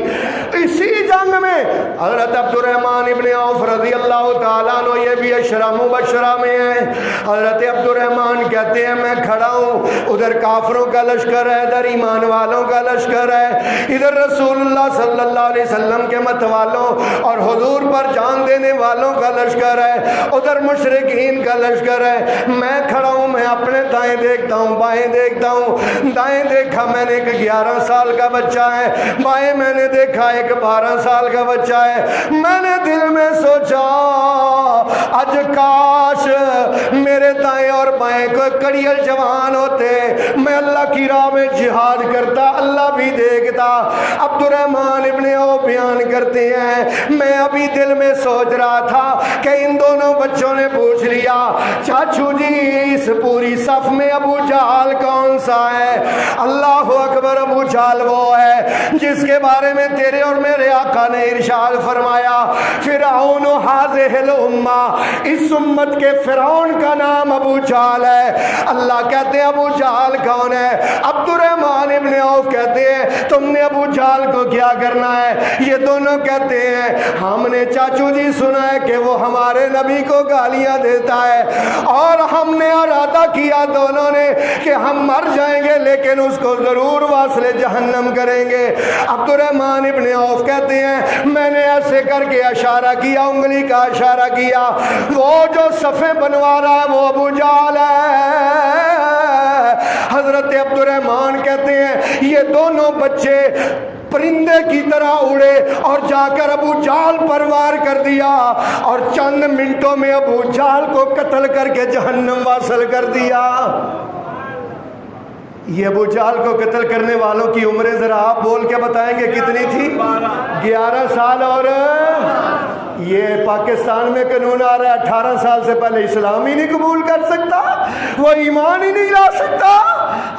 اسی جنگ میں حضرت عبد الرحمن ابن عوف رضی اللہ تعالیٰ عنہ، یہ بھی اشرا مبشرہ میں ہے. حضرت عبد الرحمن کہتے ہیں میں کھڑا ہوں، ادھر کافروں کا لشکر ہے، ادھر ایمان والوں کا لشکر ہے، ادھر رسول اللہ صلی اللہ علیہ وسلم کے مت والوں اور حضور پر جان دینے والوں کا لشکر ہے، ادھر مشرکین کا لشکر ہے. میں کھڑا ہوں، میں اپنے دائیں دیکھتا ہوں، بائیں دیکھتا ہوں. دائیں دیکھا میں نے ایک 11 سال کا بچہ ہے، بائیں میں نے دیکھا ایک 12 سال کا بچہ ہے. میں نے دل میں سوچا آج کاش میرے دائیں اور بائیں کو کڑیل جوان ہوتے، میں اللہ کی راہ میں جہاد کرتا، اللہ بھی دیکھتا. عبد الرحمن ابن عوف بیان کرتے ہیں میں ابھی دل میں سوچ رہا تھا کہ ان دونوں بچوں نے پوچھ لیا چاچو جی اس پوری صف میں ابو جہل کون سا ہے؟ اللہ اکبر. ابو جہل وہ ہے جس کے بارے میں تیرے اور میرے آقا نے ارشاد فرمایا فرعون حاذہ الامہ، اس امت کے فرعون کا نام ابو جہل ہے. اللہ کہتے ہیں ابو جہل کون ہے؟ عبد الرحمن ابن عوف کہتے ہیں تم نے ابو جہل کو کیا کرنا ہے؟ یہ دونوں کہتے ہیں ہم نے چاچو جی سنا ہے کہ وہ ہمارے نبی کو گالیاں دیتا ہے، اور ہم نے ارادہ کیا دونوں نے کہ ہم مر جائیں گے لیکن اس کو ضرور واصل جہنم کریں گے. عبد الرحمن ابن عوف کہتے ہیں میں نے ایسے کر کے اشارہ کیا، انگلی کا اشارہ کیا، وہ جو صفیں بنوا رہا ہے وہ ابو جہل ہے. حضرت عبد الرحمن کہتے ہیں یہ دونوں بچے پرندے کی طرح اڑے اور جا کر ابو جہل پر وار کر دیا، اور چند منٹوں میں ابو جہل کو قتل کر کے جہنم واصل کر دیا. یہ ابو جہل کو قتل کرنے والوں کی عمریں ذرا آپ بول کے بتائیں گے کتنی تھی؟ 11 سال. اور یہ پاکستان میں قانون آ رہا ہے 18 سال سے پہلے اسلام ہی نہیں قبول کر سکتا، وہ ایمان ہی نہیں لا سکتا.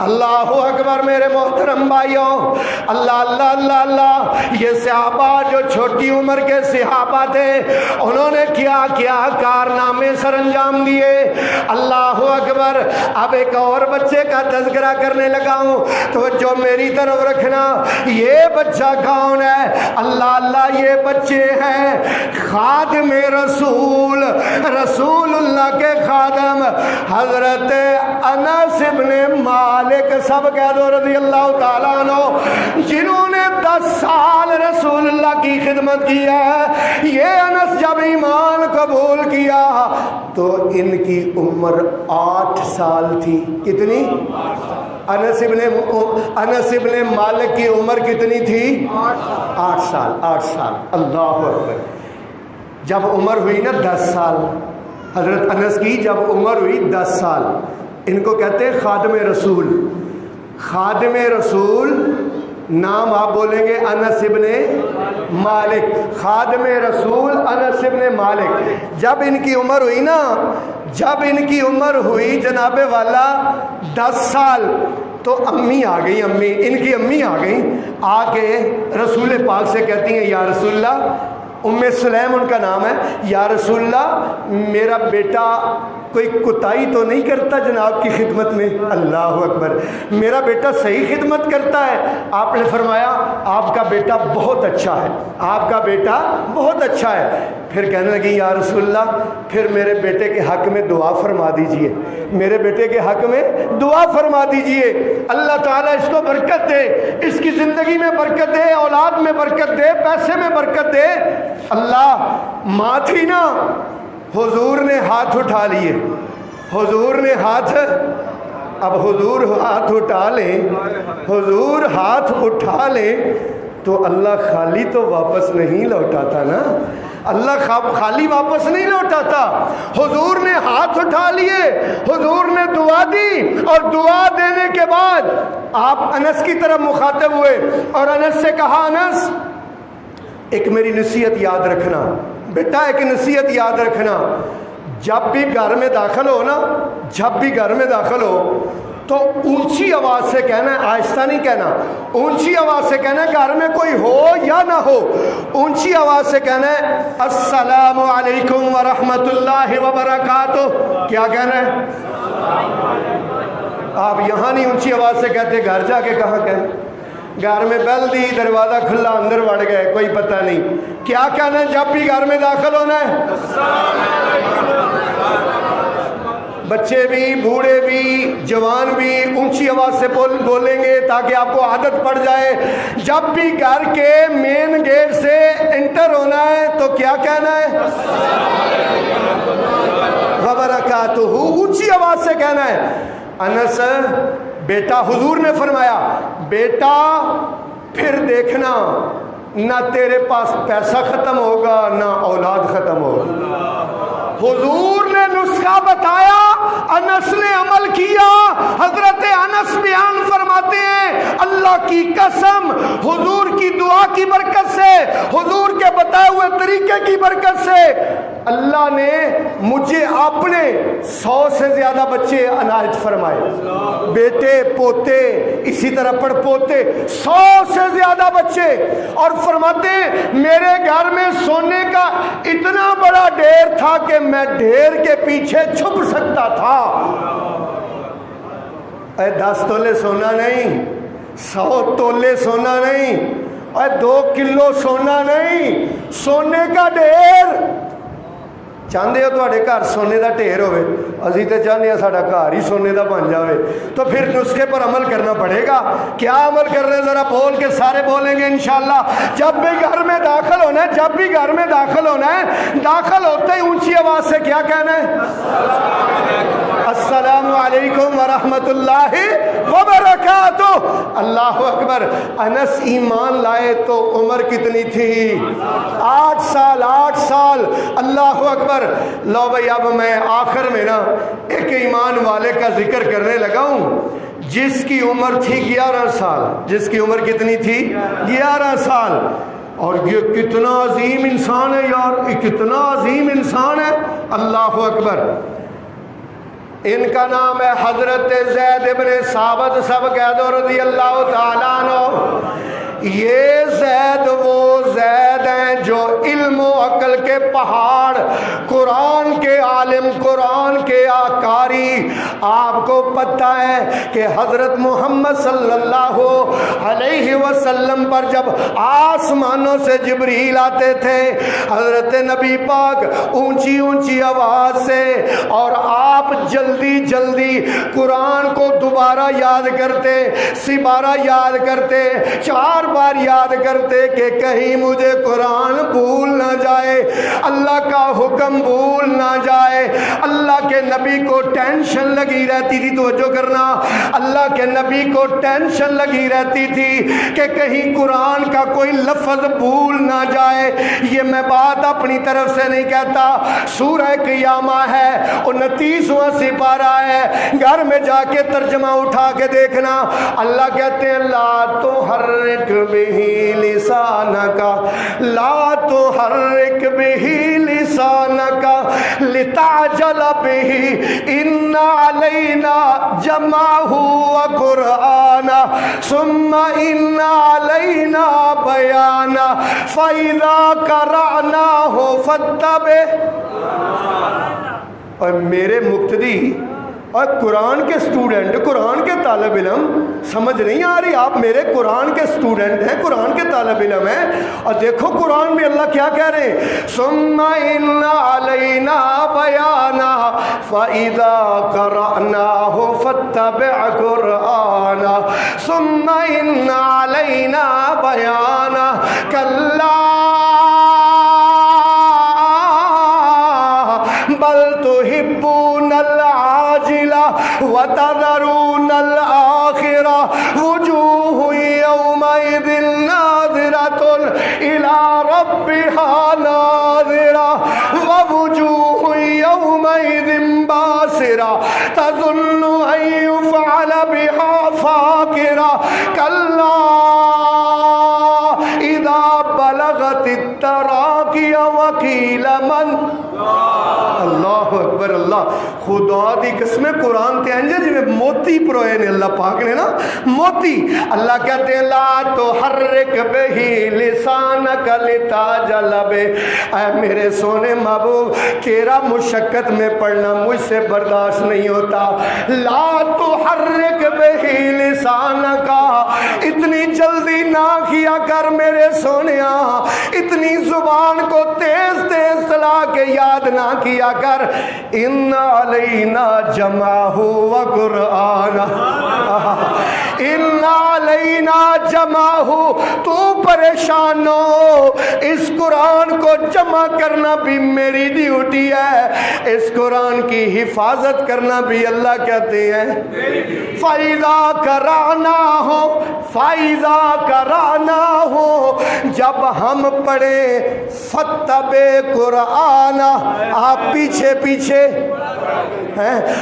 اللہ اکبر. میرے محترم بھائیوں، اللہ اللہ اللہ اللہ. یہ صحابہ جو چھوٹی عمر کے صحابہ تھے انہوں نے کیا کیا کارنامے سر انجام دیے. اللہ اکبر. اب ایک اور بچے کا تذکرہ کرنے لگا ہوں تو جو میری طرف رکھنا. یہ بچہ کون ہے؟ اللہ اللہ. یہ بچے ہیں خادم رسول، رسول اللہ کے خادم حضرت انس ابن مالک، سب کہہ دو رضی اللہ تعالیٰ عنہ، جنہوں نے 10 سال رسول اللہ کی خدمت کی ہے. یہ انس جب ایمان قبول کیا تو ان کی عمر 8 سال تھی. کتنی؟ انس ابن مالک کی عمر کتنی تھی؟ 8 سال. 8 سال. اللہ اکبر. جب عمر ہوئی نا 10 سال، حضرت انس کی جب عمر ہوئی 10 سال، ان کو کہتے ہیں خادم رسول. خادم رسول نام آپ بولیں گے انس ابن مالک. خادم رسول انس ابن مالک. جب ان کی عمر ہوئی نا، جب ان کی عمر ہوئی جناب والا 10 سال تو امی آ گئی. امی ان کی امی آ گئی، آ کے رسول پاک سے کہتی ہیں یا رسول اللہ، ام سلیم ان کا نام ہے، یا رسول اللہ میرا بیٹا کوئی کوتاہی تو نہیں کرتا جناب کی خدمت میں؟ اللہ اکبر. میرا بیٹا صحیح خدمت کرتا ہے؟ آپ نے فرمایا آپ کا بیٹا بہت اچھا ہے، آپ کا بیٹا بہت اچھا ہے. پھر کہنے لگی یا رسول اللہ پھر میرے بیٹے کے حق میں دعا فرما دیجئے، میرے بیٹے کے حق میں دعا فرما دیجئے. اللہ تعالیٰ اس کو برکت دے، اس کی زندگی میں برکت دے، اولاد میں برکت دے، پیسے میں برکت دے. اللہ. ماں تھی نا، حضور نے ہاتھ اٹھا لیے. حضور نے ہاتھ، اب حضور ہاتھ اٹھا لیں، حضور ہاتھ اٹھا لیں تو اللہ خالی تو واپس نہیں لوٹاتا نا. اللہ خالی واپس نہیں لوٹاتا. حضور نے ہاتھ اٹھا لیے، حضور نے دعا دی، اور دعا دینے کے بعد آپ انس کی طرف مخاطب ہوئے اور انس سے کہا انس ایک میری نصیحت یاد رکھنا بیٹا، ایک نصیحت یاد رکھنا. جب بھی گھر میں داخل ہو نا، جب بھی گھر میں داخل ہو تو اونچی آواز سے کہنا ہے، آہستہ نہیں کہنا، اونچی آواز سے کہنا ہے، گھر میں کوئی ہو یا نہ ہو اونچی آواز سے کہنا ہے السلام علیکم ورحمۃ اللہ وبرکاتہ۔ کیا کہنا ہے؟ آپ یہاں نہیں اونچی آواز سے کہتے، گھر جا کے کہاں کہیں؟ گھر میں بیل دی، دروازہ کھلا، اندر بڑھ گئے، کوئی پتہ نہیں۔ کیا کہنا ہے جب بھی گھر میں داخل ہونا ہے؟ بچے بھی، بوڑھے بھی، جوان بھی اونچی آواز سے بولیں گے تاکہ آپ کو عادت پڑ جائے۔ جب بھی گھر کے مین گیٹ سے انٹر ہونا ہے تو کیا کہنا ہے؟ وبرکاتہ، اونچی آواز سے کہنا ہے۔ انس بیٹا، حضور نے فرمایا بیٹا پھر دیکھنا نہ تیرے پاس پیسہ ختم ہوگا نہ اولاد ختم ہوگا۔ حضور نے نسخہ بتایا، انس نے عمل کیا۔ حضرت انس بیان فرماتے ہیں اللہ کی قسم، حضور کی دعا کی برکت سے، حضور کے بتائے ہوئے طریقے کی برکت سے اللہ نے مجھے اپنے 100 سے زیادہ بچے عنایت فرمائے، بیٹے، پوتے، اسی طرح پڑ پوتے، 100 سے زیادہ بچے۔ اور فرماتے ہیں میرے گھر میں سونے کا اتنا بڑا ڈھیر تھا کہ میں ڈھیر کے پیچھے چھپ سکتا تھا۔ 10 تولے سونا نہیں، 100 تولے سونا نہیں، 2 کلو سونا نہیں، سونے کا ڈھیر۔ چاہتے ہو تھوڑے گھر سونے کا ڈھیر ہوئے؟ اسی تو چاہتے ہیں ساڈا گھر ہی سونے کا بن جائے۔ تو پھر نسخے پر عمل کرنا پڑے گا۔ کیا عمل کرنا ہے؟ ذرا بول کے سارے بولیں گے انشاءاللہ۔ جب بھی گھر میں داخل ہونا ہے، جب بھی گھر میں داخل ہونا ہے، داخل ہوتے ہی اونچی آواز سے کیا کہنا ہے؟ السلام علیکم ورحمۃ اللہ وبرکاتہ۔ اللہ اکبر۔ انس ایمان لائے تو عمر کتنی تھی؟ 8 سال، 8 سال۔ اللہ اکبر۔ لو بھائی اب میں آخر میں نا ایک ایمان والے کا ذکر کرنے لگا ہوں جس کی عمر تھی 11 سال۔ جس کی عمر کتنی تھی؟ 11 سال۔ اور یہ کتنا عظیم انسان ہے یار، یہ کتنا عظیم انسان ہے۔ اللہ اکبر۔ ان کا نام ہے حضرت زید ابن ثابت، سب کہہ دو رضی اللہ تعالیٰ عنہ۔ یہ زید وہ زید ہیں جو علم و عقل کے پہاڑ، قرآن کے عالم، قرآن کے قاری۔ آپ کو پتہ ہے کہ حضرت محمد صلی اللہ علیہ وسلم پر جب آسمانوں سے جبریل آتے تھے، حضرت نبی پاک اونچی اونچی آواز سے اور آپ جلدی جلدی قرآن کو دوبارہ یاد کرتے، سبارہ یاد کرتے، 4 بار یاد کرتے کہ کہیں مجھے قرآن بھول نہ جائے، اللہ کا حکم بھول نہ جائے۔ اللہ کے نبی کو ٹینشن لگی رہتی تھی، توجہ کرنا، اللہ کے نبی کو ٹینشن لگی رہتی تھی کہ کہیں قرآن کا کوئی لفظ بھول نہ جائے۔ یہ میں بات اپنی طرف سے نہیں کہتا، سورہ قیامہ ہے، 29واں سپارہ ہے، گھر میں جا کے ترجمہ اٹھا کے دیکھنا۔ اللہ کہتے ہیں لا تحرک بہ لسانک، لا تحرک بہ لسانک لتعجل بہ، ان علینا جمعہ وقرآنہ ثم ان علینا بیانہ فإذا قرأناہ فاتبع۔ اور میرے مقتدی اور قرآن کے سٹوڈنٹ، قرآن کے طالب علم، سمجھ نہیں آ رہی؟ آپ میرے قرآن کے سٹوڈنٹ ہیں، قرآن کے طالب علم ہیں، اور دیکھو قرآن میں اللہ کیا کہہ رہے ہیں، ثم ان علینا بیانہ فإذا قرأناہ فاتبع قرآنہ ثم ان علینا بیانہ کلا بل تحبون العاجلہ وتذرون الآخرہ وجوہ یومئذ ناظرۃ الی ربہا ناظرہ ووجوہ یومئذ باسرہ تظن ان یفعل بہا فاقرہ کلا اذا بلغت التراقی وقیل من۔ اللہ اللہ اکبر اللہ خدا دی قسم قرآن تے انجے جی موتی پروئے نے اللہ پاک نے نا موتی اللہ کہتے ہیں لا تحرک بہی لسانک لتعجل بہ اے میرے سونے محبوب تیرا مشقت میں پڑھنا مجھ سے برداشت نہیں ہوتا لا تحرک بہی لسانک اتنی جلدی نہ کیا کر میرے سونیا اتنی زبان کو تیز تیز چلا کے یاد نہ کیا کر ان علینا جمعہ و قرآن ان علینا جمعہ تو پریشان ہو اس قرآن کو جمع کرنا بھی میری ڈیوٹی ہے اس قرآن کی حفاظت کرنا بھی اللہ کہتے ہیں فَإِذَا قَرَأْنَاهُ فَإِذَا قَرَأْنَاهُ جب ہم پڑھیں فَاتَّبِعْ قُرْآنَ آپ پیچھے پیچھے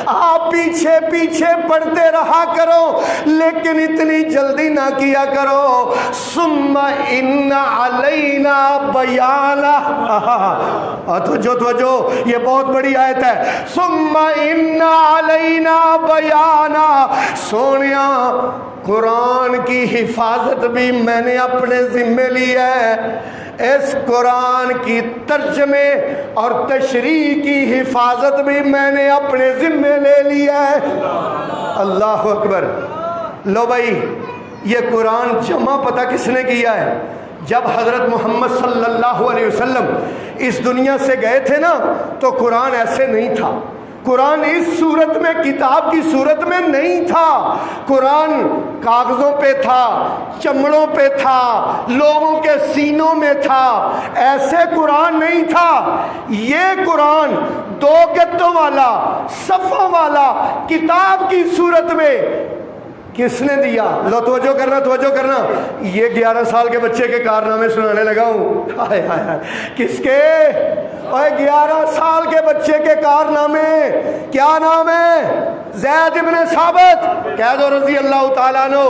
آپ پیچھے پیچھے پڑھتے رہا کرو لیکن اتنی جلدی نہ کیا کرو ثم ان علینا بیانہ توجہ یہ بہت بڑی آیت ہے ثم ان علینا بیانہ سونیا قرآن کی حفاظت بھی میں نے اپنے ذمہ لی ہے اس قرآن کی ترجمے اور تشریح کی حفاظت بھی میں نے اپنے ذمہ لے لیا ہے اللہ اکبر لو بھائی یہ قرآن جمع پتہ کس نے کیا ہے جب حضرت محمد صلی اللہ علیہ وسلم اس دنیا سے گئے تھے نا تو قرآن ایسے نہیں تھا قرآن اس صورت میں کتاب کی صورت میں نہیں تھا قرآن کاغذوں پہ تھا چمڑوں پہ تھا لوگوں کے سینوں میں تھا ایسے قرآن نہیں تھا یہ قرآن 2 گتوں والا صفحوں والا کتاب کی صورت میں کس نے دیا لو توجہ کرنا یہ 11 سال کے بچے کے کارنامے سنانے لگا ہوں ہائے ہائے ہائے کس کے 11 سال کے بچے کے کارنامے کیا نام ہے زید ابن ثابت کہہ دو رضی اللہ تعالیٰ عنہ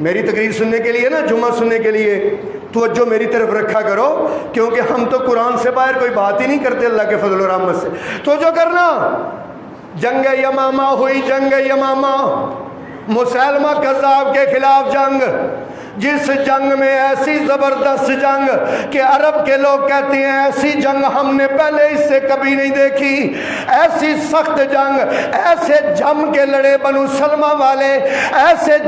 میری تقریر سننے کے لیے نا جمعہ سننے کے لیے توجہ میری طرف رکھا کرو کیونکہ ہم تو قرآن سے باہر کوئی بات ہی نہیں کرتے اللہ کے فضل و رحمت سے توجہ کرنا جنگ یمامہ ہوئی جنگ یمامہ مسیلمہ کذاب کے خلاف جنگ جس جنگ میں ایسی زبردست جنگ کہ عرب کے لوگ کہتے ہیں ایسی جنگ ہم نے پہلے اس سے کبھی نہیں دیکھی ایسی سخت جنگ ایسے جم کے لڑے بنو سلمہ والے ایسے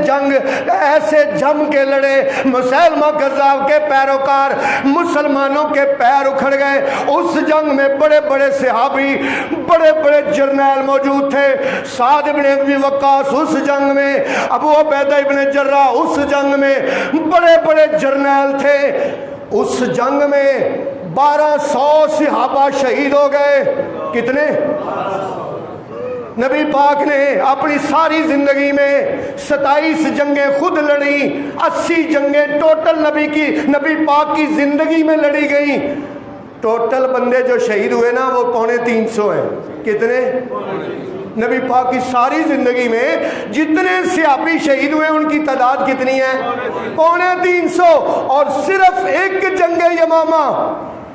جم کے لڑے مسیلمہ کذاب کے پیروکار مسلمانوں کے پیر اکھڑ گئے اس جنگ میں بڑے بڑے صحابی بڑے بڑے جرنیل موجود تھے سعد ابن ابی وقاص اس جنگ میں ابو عبیدہ ابن جراح اس جنگ میں بڑے بڑے جرنیل تھے اس جنگ میں 1200 صحابہ شہید ہو گئے کتنے نبی پاک نے اپنی ساری زندگی میں 27 جنگیں خود لڑی 80 جنگیں ٹوٹل نبی پاک کی زندگی میں لڑی گئیں ٹوٹل بندے جو شہید ہوئے نا وہ 350 ہیں کتنے نبی پاک کی ساری زندگی میں جتنے صحابی شہید ہوئے ان کی تعداد کتنی ہے 350 اور صرف ایک جنگ یمامہ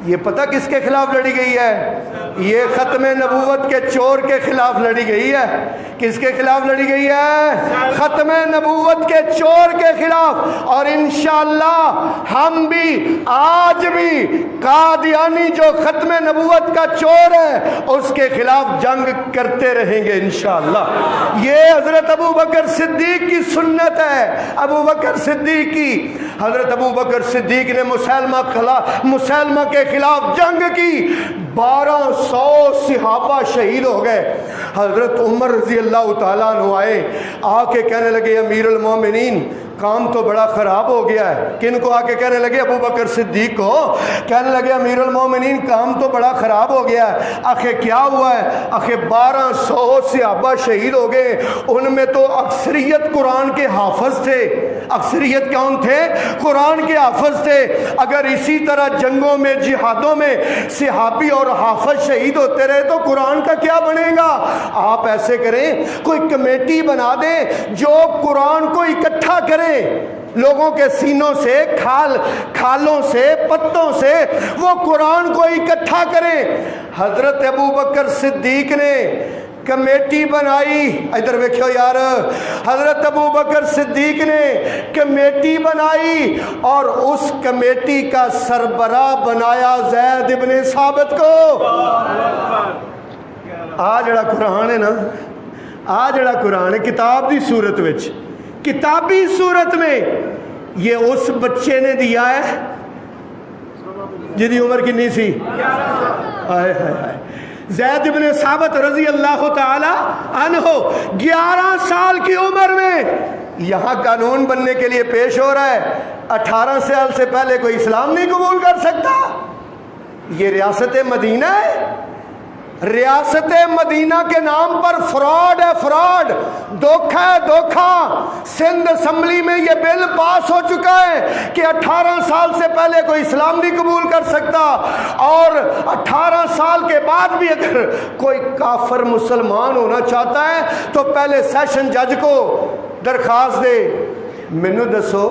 یہ پتہ کس کے خلاف لڑی گئی ہے یہ ختم نبوت کے چور کے خلاف لڑی گئی ہے کس کے خلاف لڑی گئی ہے ختم نبوت کے چور کے خلاف اور انشاءاللہ ہم بھی آج بھی قادیانی جو ختم نبوت کا چور ہے اس کے خلاف جنگ کرتے رہیں گے انشاءاللہ یہ حضرت ابو بکر صدیق کی سنت ہے ابو بکر صدیق کی حضرت ابو بکر صدیق نے مسیلمہ کے خلاف جنگ کی 1200 صحابہ شہید ہو گئے حضرت عمر رضی اللہ تعالیٰ عنہ آئے آ کے کہنے لگے امیر المومنین کام تو بڑا خراب ہو گیا ہے کن کو آ کے کہنے لگے ابو بکر صدیق کو کہنے لگے امیر المومنین کام تو بڑا خراب ہو گیا ہے آخر کیا ہوا ہے آخر 1200 صحابہ شہید ہو گئے ان میں تو اکثریت قرآن کے حافظ تھے اکثریت کون تھے قرآن کے حافظ تھے اگر اسی طرح جنگوں میں جہادوں میں صحابی اور حافظ شہید ہوتے رہے تو قرآن کا کیا بنے گا آپ ایسے کریں کوئی کمیٹی بنا دیں جو قرآن کو اکٹھا کرے لوگوں کے سینوں سے کھالوں سے پتوں سے وہ قرآن کو اکٹھا کریں۔ حضرت ابو بکر صدیق نے کمیٹی بنائی، ادھر دیکھو یار، حضرت ابو بکر صدیق نے کمیٹی بنائی اور اس کمیٹی کا سربراہ بنایا زید ابن ثابت کو۔ آ جڑا قرآن ہے نا، آ جڑا قرآن ہے کتاب دی صورت وچ، کتابی صورت میں یہ اس بچے نے دیا ہے جدی عمر کنی سی؟ آئے ہائے ہائے، زید بن ثابت رضی اللہ تعالی عنہ 11 سال کی عمر میں یہاں قانون بننے کے لیے پیش ہو رہا ہے۔ 18 سال سے پہلے کوئی اسلام نہیں قبول کر سکتا۔ یہ ریاست مدینہ ہے، ریاست مدینہ کے نام پر فراڈ ہے، فراڈ، دھوکہ ہے، دھوکہ۔ سندھ اسمبلی میں یہ بل پاس ہو چکا ہے کہ 18 سال سے پہلے کوئی اسلام نہیں قبول کر سکتا، اور 18 سال کے بعد بھی اگر کوئی کافر مسلمان ہونا چاہتا ہے تو پہلے سیشن جج کو درخواست دے۔ مینوں دسو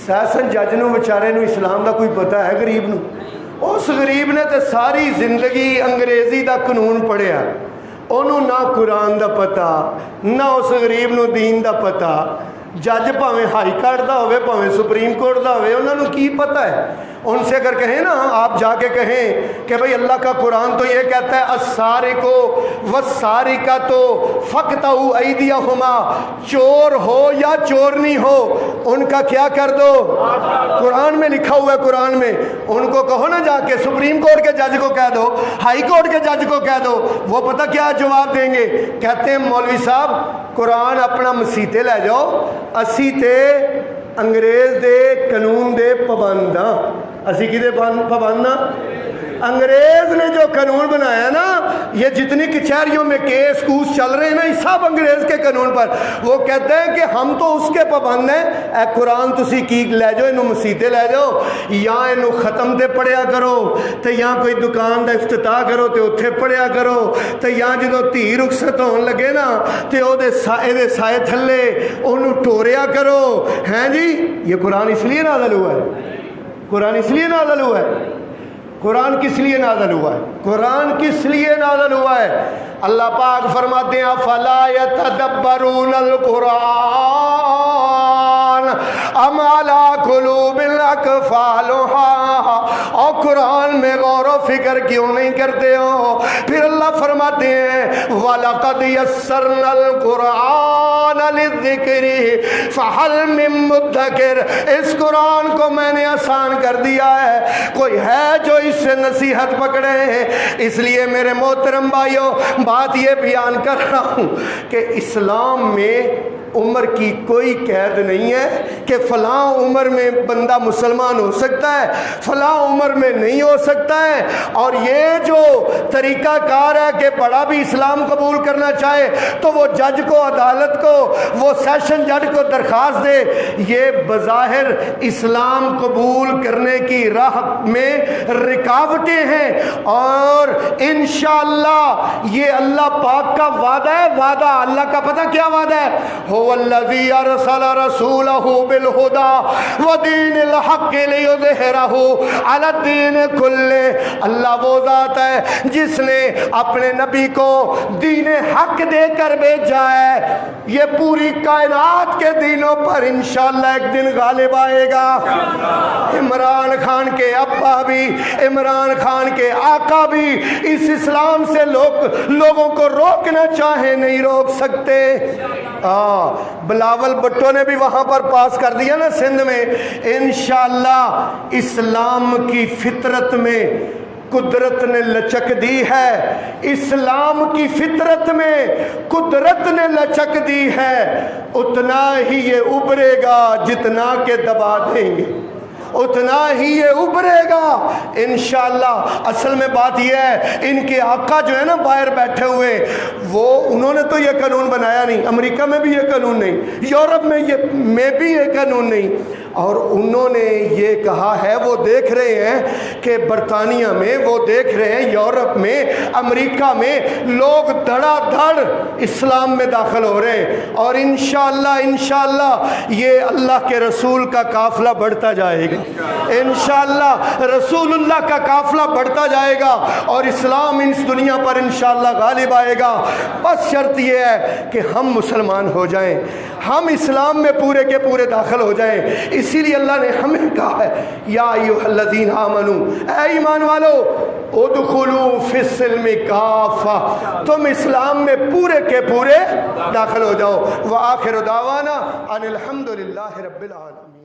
سیشن جج نو بیچارے نو اسلام دا کوئی پتہ ہے؟ غریب نو، اس غریب نے تے ساری زندگی انگریزی دا قانون پڑھیا، انہوں نہ قرآن دا پتہ، نہ اس غریب نو دین دا پتہ۔ جج پاویں ہائی کورٹ دا ہوئے پاویں سپریم کورٹ دا ہوئے، انہوں نے کی پتہ ہے؟ ان سے اگر کہیں نا، آپ جا کے کہیں کہ بھئی اللہ کا قرآن تو یہ کہتا ہے السارق والسارقۃ فاقطعوا ایدیہما، چور ہو یا چورنی ہو ان کا کیا کر دو، قرآن میں لکھا ہوا ہے، قرآن میں۔ ان کو کہو نا جا کے سپریم کورٹ کے جج کو کہہ دو، ہائی کورٹ کے جج کو کہہ دو، وہ پتہ کیا جواب دیں گے؟ کہتے ہیں مولوی صاحب قرآن اپنا مسیتے لے جاؤ، اسی تے انگریز دے قانون دے پابنداں، اسی کی دے پابنداں؟ انگریز نے جو قانون بنایا نا، یہ جتنی کچہریوں میں کیس کوس چل رہے ہیں نا، یہ سب انگریز کے قانون پر۔ وہ کہتے ہیں کہ ہم تو اس کے پابند ہیں، اے قرآن تسی کی لے جاؤ، انہوں مسیتے لے جاؤ، یا انہوں ختم دے پڑھیا کرو، تے یا کوئی دکان دا افتتاح کرو تے اتھے پڑھیا کرو، تے یا جدو دھی رخصت ہون لگے نا تے او دے سائے تھلے انہوں ٹوریا کرو۔ ہیں جی، یہ قرآن اس لیے نازل ہوا ہے، قرآن اس لیے نازل ہوا ہے، قرآن کس لیے نازل ہوا ہے، قرآن کس لیے نازل ہوا ہے؟ اللہ پاک فرماتے ہیں افلا یتدبرون القرآن ام علی قلوب اقفالها، اور قرآن میں غور و فکر کیوں نہیں کرتے ہو؟ پھر اللہ فرماتے ہیں وَلَقَدْ يَسَّرْنَا الْقُرْآنَ لِلذِّكْرِ فَهَلْ مِن مُدَّكِرٍ، اس قرآن کو میں نے آسان کر دیا ہے، کوئی ہے جو اس سے نصیحت پکڑے ہیں؟ اس لیے میرے محترم بھائیوں، بات یہ بیان کر رہا ہوں کہ اسلام میں عمر کی کوئی قید نہیں ہے کہ فلاں عمر میں بندہ مسلمان ہو سکتا ہے، فلاں عمر میں نہیں ہو سکتا ہے۔ اور یہ جو طریقہ کار ہے کہ بڑا بھی اسلام قبول کرنا چاہے تو وہ جج کو، عدالت کو، وہ سیشن جج کو درخواست دے، یہ بظاہر اسلام قبول کرنے کی راہ میں رکاوٹیں ہیں۔ اور انشاءاللہ یہ اللہ پاک کا وعدہ ہے، وعدہ اللہ کا پتہ کیا وعدہ ہے؟ هو الذي ارسل رسوله بالهدى ودين الحق ليظهره على الدين كله، اللہ وہ ذات ہے جس نے اپنے نبی کو دین حق دے کر بھیجا ہے، یہ پوری کائنات کے دینوں پر انشاءاللہ ایک دن غالب آئے گا۔ عمران خان کے ابا بھی، عمران خان کے آقا بھی اس اسلام سے لوگوں کو روکنا چاہیں نہیں روک سکتے۔ بلاول بھٹو نے بھی وہاں پر پاس کر دیا نا سندھ میں۔ انشاءاللہ اسلام کی فطرت میں قدرت نے لچک دی ہے، اسلام کی فطرت میں قدرت نے لچک دی ہے، اتنا ہی یہ ابھرے گا جتنا کہ دبا دیں گے، اتنا ہی یہ ابھرے گا انشاءاللہ۔ اصل میں بات یہ ہے، ان کے آقا جو ہے نا باہر بیٹھے ہوئے، وہ انہوں نے تو یہ قانون بنایا نہیں، امریکہ میں بھی یہ قانون نہیں، یورپ میں بھی یہ قانون نہیں، اور انہوں نے یہ کہا ہے، وہ دیکھ رہے ہیں کہ برطانیہ میں، وہ دیکھ رہے ہیں یورپ میں، امریکہ میں لوگ دھڑا دھڑ اسلام میں داخل ہو رہے ہیں، اور انشاءاللہ یہ اللہ کے رسول کا قافلہ بڑھتا جائے گا، انشاءاللہ رسول اللہ کا قافلہ بڑھتا جائے گا، اور اسلام اس دنیا پر انشاءاللہ غالب آئے گا۔ بس شرط یہ ہے کہ ہم مسلمان ہو جائیں، ہم اسلام میں پورے کے پورے داخل ہو جائیں۔ اسی لیے اللہ نے ہمیں کہا ہے، یا ایھا الذین آمنوا، اے ایمان والو، ادخلوا فی السلم کافہ، تم اسلام میں پورے کے پورے داخل ہو جاؤ۔ وآخر دعوانا ان الحمد للہ رب العالمین۔